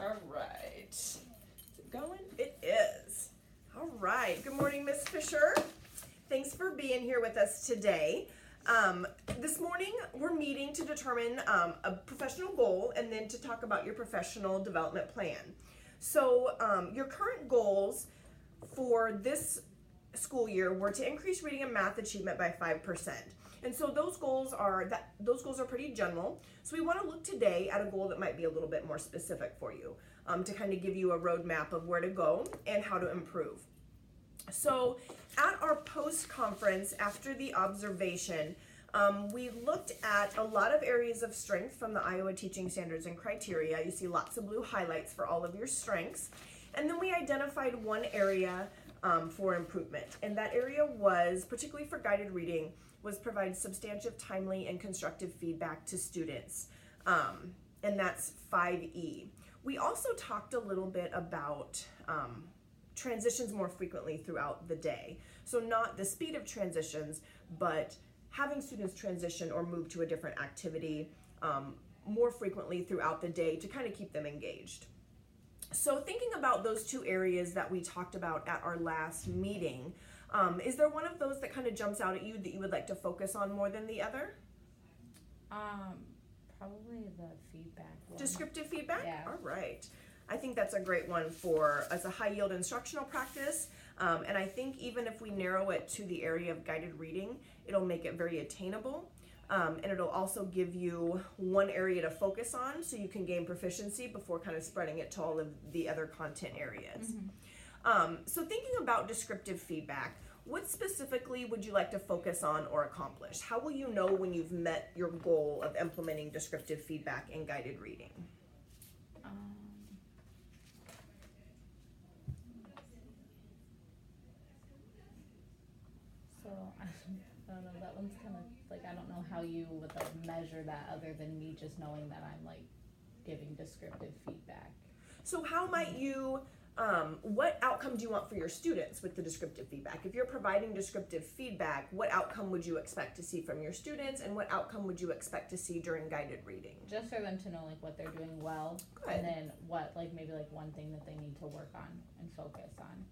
All right. Is it going? It is. All right. Good morning, Miss Fisher. Thanks for being here with us today. This morning, we're meeting to determine a professional goal and then to talk about your professional development plan. So your current goals for this school year were to increase reading and math achievement by 5%. And so those goals are pretty general. So we want to look today at a goal that might be a little bit more specific for you, to kind of give you a roadmap of where to go and how to improve. So at our post-conference after the observation, we looked at a lot of areas of strength from the Iowa Teaching Standards and Criteria. You see lots of blue highlights for all of your strengths. And then we identified one area for improvement. And that area was, particularly for guided reading, was provide substantive, timely, and constructive feedback to students. And that's 5E. We also talked a little bit about transitions more frequently throughout the day. So not the speed of transitions, but having students transition or move to a different activity more frequently throughout the day to kind of keep them engaged. So thinking about those two areas that we talked about at our last meeting, is there one of those that kind of jumps out at you that you would like to focus on more than the other? Probably the feedback one. Descriptive feedback? Yeah. All right. I think that's a great one for as a high yield instructional practice. And I think even if we narrow it to the area of guided reading, it'll make it very attainable. And it'll also give you one area to focus on so you can gain proficiency before kind of spreading it to all of the other content areas. Mm-hmm. So thinking about descriptive feedback, what specifically would you like to focus on or accomplish? How will you know when you've met your goal of implementing descriptive feedback in guided reading? I don't know, that one's kind of like, I don't know how you would like measure that other than me just knowing that I'm like giving descriptive feedback. So how might you, what outcome do you want for your students with the descriptive feedback? If you're providing descriptive feedback, what outcome would you expect to see from your students, and what outcome would you expect to see during guided reading? Just for them to know like what they're doing well. Good. And then what, like maybe like one thing that they need to work on and focus on.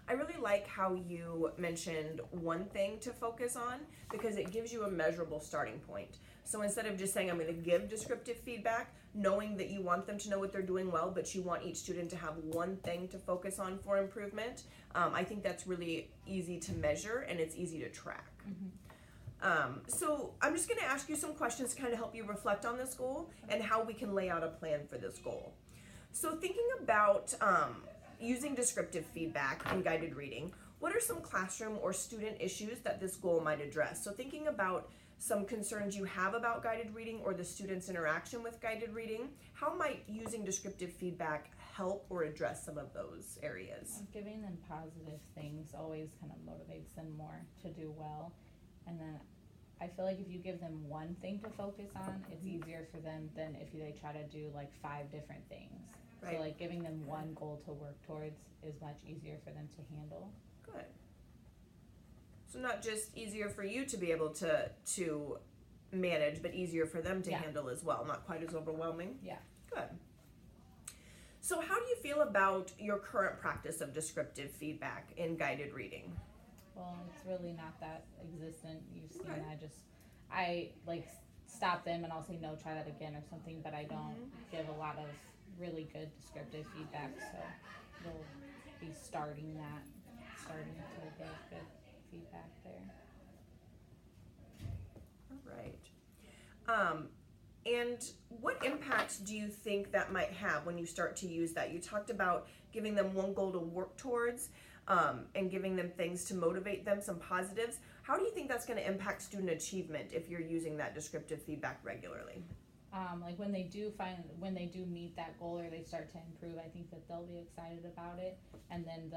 I really like how you mentioned one thing to focus on because it gives you a measurable starting point. So instead of just saying I'm going to give descriptive feedback, knowing that you want them to know what they're doing well, but you want each student to have one thing to focus on for improvement, I think that's really easy to measure and it's easy to track. Mm-hmm. So I'm just going to ask you some questions to kind of help you reflect on this goal and how we can lay out a plan for this goal. So thinking about using descriptive feedback in guided reading, what are some classroom or student issues that this goal might address? So thinking about some concerns you have about guided reading or the students' interaction with guided reading, how might using descriptive feedback help or address some of those areas? Giving them positive things always kind of motivates them more to do well. And then I feel like if you give them one thing to focus on, it's easier for them than if they try to do like 5 different things. Right. So like giving them one goal to work towards is much easier for them to handle. Good. So not just easier for you to be able to manage, but easier for them to handle as well. Not quite as overwhelming. Yeah. Good. So how do you feel about your current practice of descriptive feedback in guided reading? Well, it's really not that existent. You've seen I like stop them and I'll say no, try that again or something, but I don't give a lot of really good descriptive feedback, so we'll be starting to get good feedback there. All right. And what impact do you think that might have when you start to use that? You talked about giving them one goal to work towards and giving them things to motivate them, some positives. How do you think that's going to impact student achievement if you're using that descriptive feedback regularly? Like when they do meet that goal or they start to improve, I think that they'll be excited about it, and then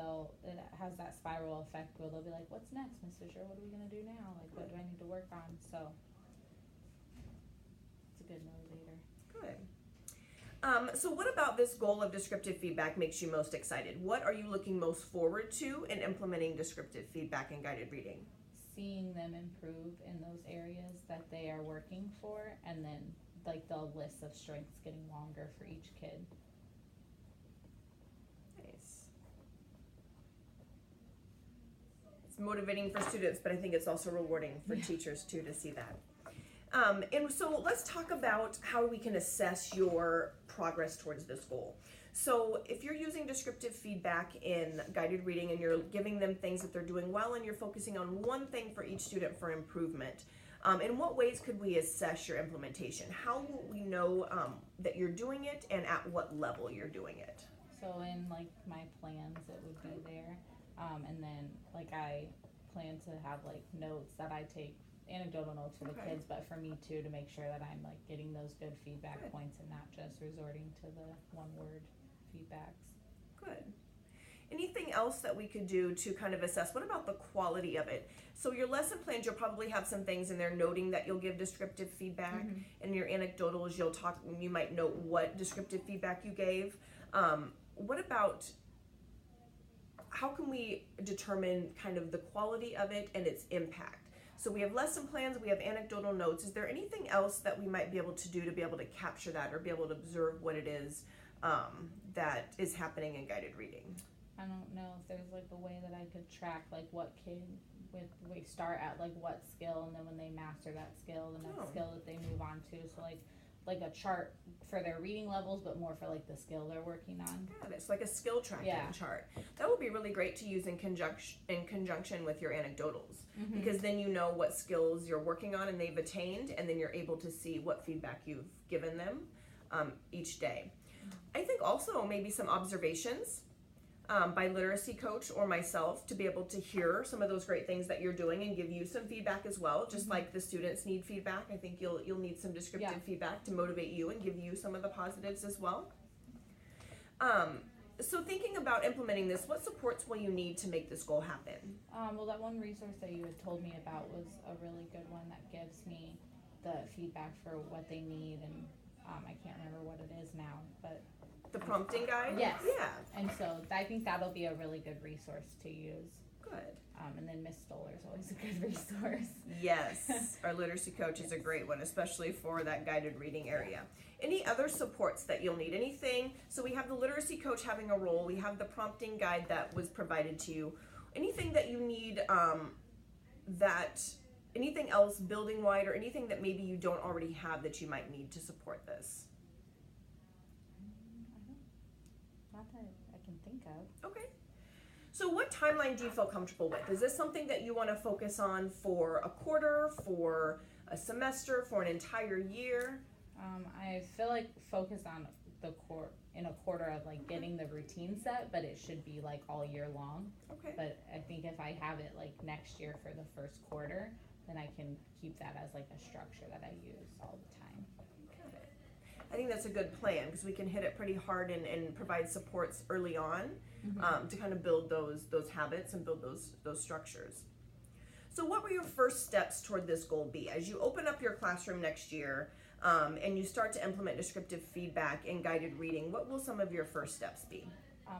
it has that spiral effect where they'll be like, what's next, Ms. Fisher? What are we going to do now? Like, what do I need to work on? So it's a good motivator. Good. So what about this goal of descriptive feedback makes you most excited? What are you looking most forward to in implementing descriptive feedback in guided reading? Seeing them improve in those areas that they are working for, and then like the list of strengths getting longer for each kid. Nice. It's motivating for students, but I think it's also rewarding for teachers too to see that. And so let's talk about how we can assess your progress towards this goal. So if you're using descriptive feedback in guided reading and you're giving them things that they're doing well and you're focusing on one thing for each student for improvement, in what ways could we assess your implementation? How will we know that you're doing it and at what level you're doing it? So in like my plans, it would be there. And then like I plan to have like notes that I take, anecdotal notes for the kids, but for me too, to make sure that I'm like getting those good feedback points and not just resorting to the one word feedbacks. Good. Anything else that we could do to kind of assess? What about the quality of it? So your lesson plans, you'll probably have some things in there noting that you'll give descriptive feedback. And your anecdotals, you might note what descriptive feedback you gave. What about, how can we determine kind of the quality of it and its impact? So we have lesson plans, we have anecdotal notes. Is there anything else that we might be able to do to be able to capture that or be able to observe what it is that is happening in guided reading? I don't know if there's like a way that I could track like what kid we start at like what skill, and then when they master that skill, the next skill that they move on to. So like a chart for their reading levels, but more for like the skill they're working on. Got it. It's like a skill tracking chart. That would be really great to use in conjunction with your anecdotals, because then you know what skills you're working on and they've attained, and then you're able to see what feedback you've given them each day. I think also maybe some observations by literacy coach or myself to be able to hear some of those great things that you're doing and give you some feedback as well. Just like the students need feedback, I think you'll need some descriptive feedback to motivate you and give you some of the positives as well. So thinking about implementing this, what supports will you need to make this goal happen? Well, that one resource that you had told me about was a really good one that gives me the feedback for what they need, and I can't remember what it is now, but the prompting guide? Yes. Yeah. And so I think that'll be a really good resource to use. Good. And then Miss Stoller is always a good resource. Yes, our literacy coach is a great one, especially for that guided reading area. Any other supports that you'll need? Anything? So we have the literacy coach having a role. We have the prompting guide that was provided to you. Anything that you need anything else building wide, or anything that maybe you don't already have that you might need to support this? Not that I can think of. Okay. So what timeline do you feel comfortable with? Is this something that you want to focus on for a quarter, for a semester, for an entire year? I feel like focused on in a quarter of like getting the routine set, but it should be like all year long. Okay. But I think if I have it like next year for the first quarter, then I can keep that as like a structure that I use all the time. Got it. I think that's a good plan, because we can hit it pretty hard and provide supports early on to kind of build those habits and build those structures. So what will your first steps toward this goal be? As you open up your classroom next year and you start to implement descriptive feedback and guided reading, what will some of your first steps be?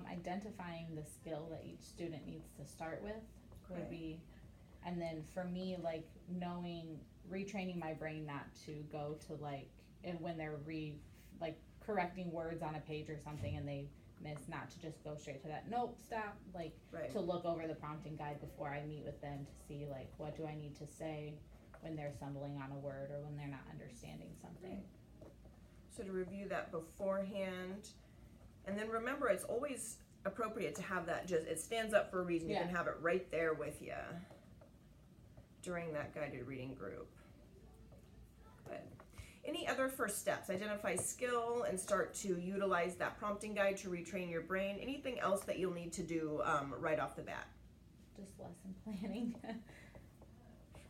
Identifying the skill that each student needs to start with would be, and then for me, like retraining my brain not to go to when they're correcting words on a page or something and they miss, not to just go straight to that, nope, stop, to look over the prompting guide before I meet with them to see what do I need to say when they're stumbling on a word or when they're not understanding something. So to review that beforehand, and then remember, it's always appropriate to have that, it stands up for a reason. You can have it right there with you during that guided reading group. Good. Any other first steps? Identify skill and start to utilize that prompting guide to retrain your brain. Anything else that you'll need to do right off the bat? Just lesson planning.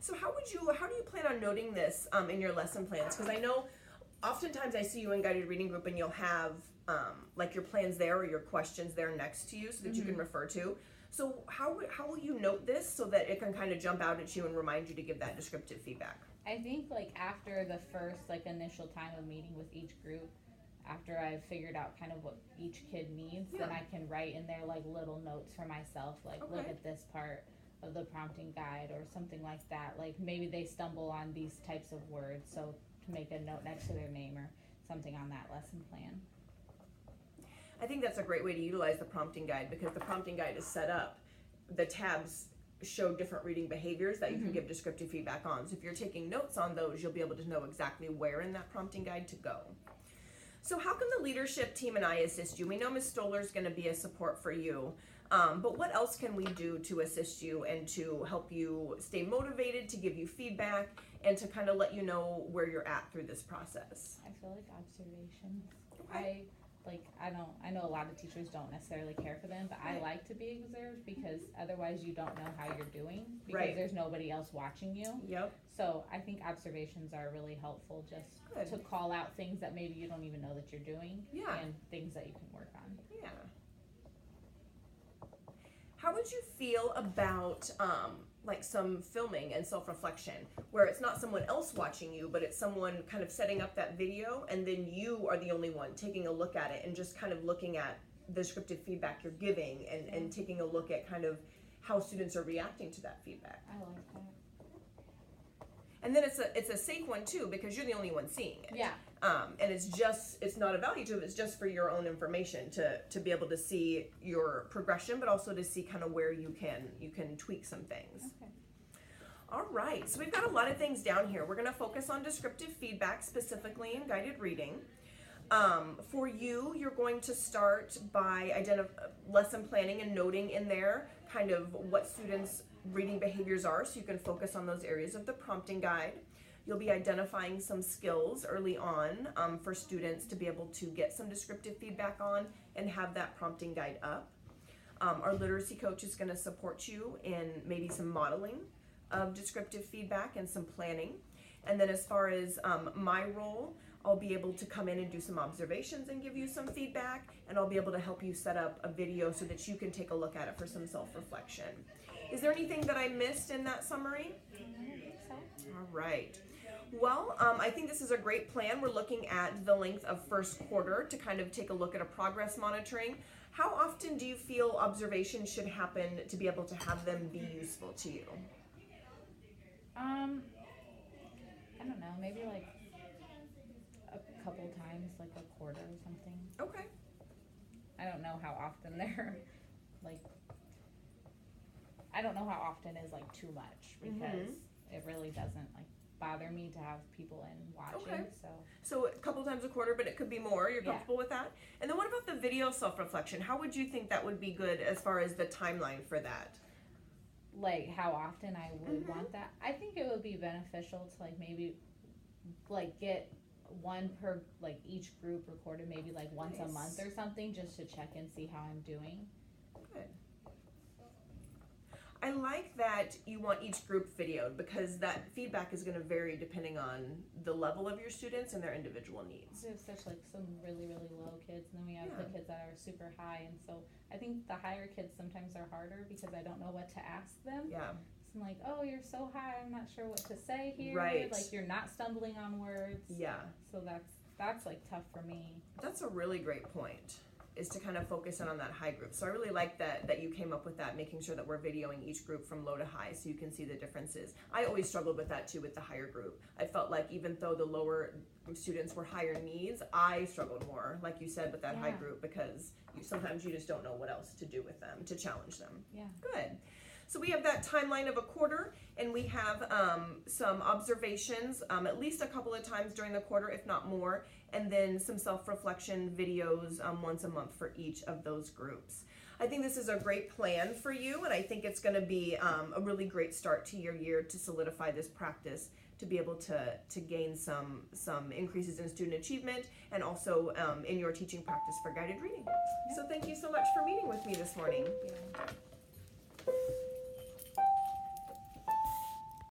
So how do you plan on noting this in your lesson plans? Because I know oftentimes I see you in guided reading group and you'll have your plans there or your questions there next to you so that you can refer to. So how will you note this so that it can kind of jump out at you and remind you to give that descriptive feedback? I think after the first initial time of meeting with each group, after I've figured out kind of what each kid needs, then I can write in there little notes for myself, look at this part of the prompting guide or something like that. Maybe they stumble on these types of words, so to make a note next to their name or something on that lesson plan. I think that's a great way to utilize the prompting guide, because the prompting guide is set up. The tabs show different reading behaviors that you can give descriptive feedback on. So if you're taking notes on those, you'll be able to know exactly where in that prompting guide to go. So how can the leadership team and I assist you? We know Ms. Stoller is going to be a support for you, but what else can we do to assist you and to help you stay motivated, to give you feedback, and to kind of let you know where you're at through this process? I feel like observations. Okay. I know a lot of teachers don't necessarily care for them, but I like to be observed, because otherwise you don't know how you're doing, because there's nobody else watching you. Yep. So I think observations are really helpful, just to call out things that maybe you don't even know that you're doing, and things that you can work on. Yeah. How would you feel about like some filming and self-reflection, where it's not someone else watching you, but it's someone kind of setting up that video, and then you are the only one taking a look at it and just kind of looking at the descriptive feedback you're giving, and taking a look at kind of how students are reacting to that feedback? I like that. And then it's a safe one too, because you're the only one seeing it. Yeah. And it's not evaluative, it's just for your own information to be able to see your progression, but also to see kind of where you can tweak some things. Okay. All right, so we've got a lot of things down here. We're gonna focus on descriptive feedback, specifically in guided reading. For you, you're going to start by lesson planning and noting in there kind of what students' reading behaviors are, so you can focus on those areas of the prompting guide. You'll be identifying some skills early on for students to be able to get some descriptive feedback on and have that prompting guide up. Our literacy coach is going to support you in maybe some modeling of descriptive feedback and some planning. And then as far as my role, I'll be able to come in and do some observations and give you some feedback, and I'll be able to help you set up a video so that you can take a look at it for some self-reflection. Is there anything that I missed in that summary? I don't think so. All right. Well, I think this is a great plan. We're looking at the length of first quarter to kind of take a look at a progress monitoring. How often do you feel observations should happen to be able to have them be useful to you? I don't know, maybe like a couple times, like a quarter or something. Okay. I don't know how often they're like, I don't know how often is like too much, because it really doesn't like bother me to have people in watching. Okay. So a couple times a quarter, but it could be more. You're comfortable with that? And then what about the video self-reflection? How would you think that would be good as far as the timeline for that? like how often I would want that. I think it would be beneficial to like maybe like get one per like each group recorded maybe like once a month or something, just to check and see how I'm doing. Good. I like that you want each group videoed, because that feedback is going to vary depending on the level of your students and their individual needs. We have such like some really, really low kids, and then we have the kids that are super high, and so I think the higher kids sometimes are harder because I don't know what to ask them. Yeah. So I'm like, oh, you're so high, I'm not sure what to say here. Right. Like you're not stumbling on words. Yeah. So that's like tough for me. That's a really great point, is to kind of focus in on that high group. So I really like that you came up with that, making sure that we're videoing each group from low to high so you can see the differences. I always struggled with that too with the higher group. I felt like even though the lower students were higher needs, I struggled more, like you said, with that high group, because sometimes you just don't know what else to do with them, to challenge them. Yeah. Good. So we have that timeline of a quarter, and we have some observations at least a couple of times during the quarter, if not more, and then some self-reflection videos once a month for each of those groups. I think this is a great plan for you, and I think it's going to be a really great start to your year to solidify this practice, to be able to gain some increases in student achievement, and also in your teaching practice for guided reading. So thank you so much for meeting with me this morning. Yeah.